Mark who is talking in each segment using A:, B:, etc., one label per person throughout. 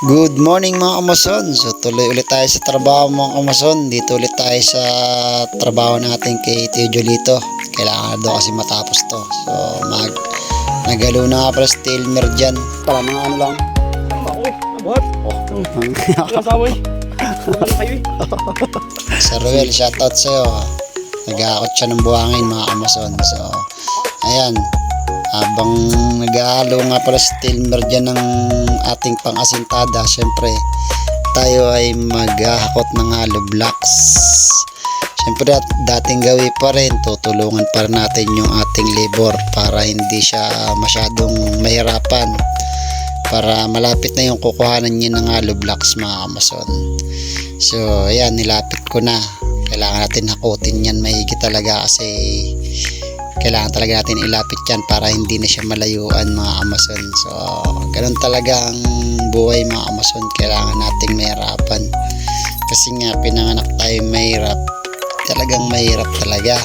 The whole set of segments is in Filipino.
A: Good morning mga Amazon. So tuloy ulit tayo sa trabaho mga Amazon. Dito ulit tayo sa trabaho natin kay Tio Jolito. Kailangan daw kasi matapos to. So nagalo na nga pala steel mill dyan. Para mga ano lang.
B: Ako eh, nabuhat. Nasawa eh. Wala kayo eh.
A: Sa Ruel, shoutout sa'yo. Nag-aakot siya ng buhangin mga Amazon. So ayan, habang nag-aalo nga pala steel mill dyan ng ating pang-asintada, syempre tayo ay maghahakot ng hollow blocks. Syempre dating gawi pa rin, tutulungan pa rin natin yung ating labor para hindi siya masyadong mahirapan, para malapit na yung kukuhanan niya ng hollow blocks mga Amazon. So ayan, nilapit ko na. Kailangan natin hakutin yan mahigit talaga kasi kailangan talaga natin ilapit yan para hindi na siya malayuan mga Amazon. So ganun talaga ang buhay mga Amazon, kailangan nating mahirapan kasi nga pinanganak tayo mahirap. Talagang mahirap talaga,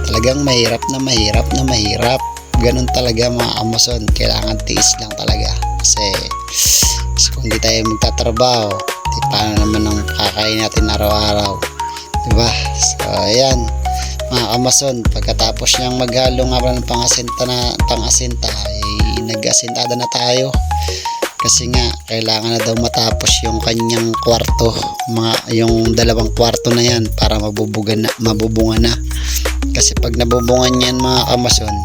A: talagang mahirap na mahirap na mahirap. Ganun talaga mga Amazon, kailangan tiis lang talaga kasi kung hindi tayo magtatrabaho, di paano naman ang kakain natin araw-araw, diba? So ayan mga Amazon, pagkatapos niyang maghalo nga pala ng pang-asinta ay nag-asintada na tayo kasi nga kailangan na daw matapos yung kanyang kwarto, yung dalawang kwarto na yan para mabubungan na kasi pag nabubungan yan mga Amazon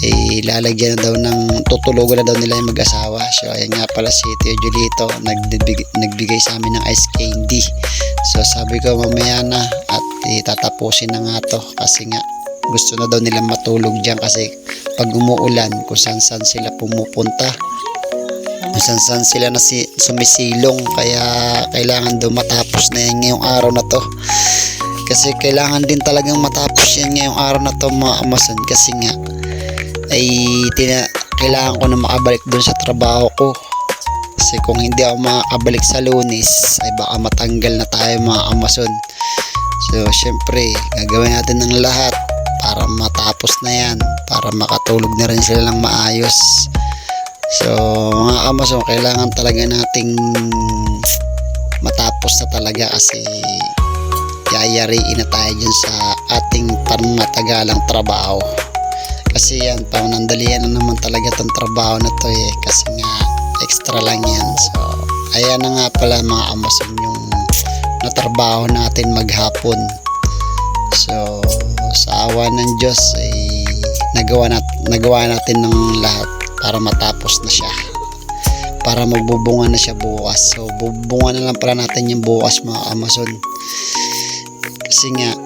A: ay lalagyan na daw ng, tutulugan na daw nila yung mag-asawa. So ayan nga pala si Tio Jolito nagbigay sa amin ng ice candy. So sabi ko mamaya na at itatapusin na nga to kasi nga gusto na daw nila matulog dyan kasi pag umuulan kung saan sila pumupunta, kung saan sila na sumisilong, kaya kailangan daw matapos na yan ngayong araw na to kasi kailangan din talagang matapos yan ngayong araw na to mga Amazon kasi nga ay kailangan ko na makabalik doon sa trabaho ko kasi kung hindi ako makabalik sa Lunes ay baka matanggal na tayo mga Amazon. So syempre gagawin natin ng lahat para matapos na yan, para makatulog na rin sila ng maayos. So mga Amazon, kailangan talaga nating matapos na talaga kasi yayariin na tayo dyan sa ating panmatagalang trabaho kasi yan, panandalian na naman talaga tong trabaho na to eh kasi nga extra lang yan. So ayan na nga pala mga Amazon yung natrabaho natin maghapon. So sa awa ng Diyos ay nagawa natin ng lahat para matapos na siya, para magbubunga na siya bukas. So bubunga na lang pala natin yung bukas mga Amazon kasi nga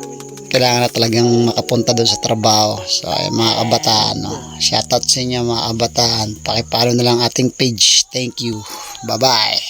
A: kailangan na talagang makapunta doon sa trabaho. So ay mga kabataan, no? Shoutout sa inyo mga kabataan, pakipollow na lang ating page. Thank you, bye bye.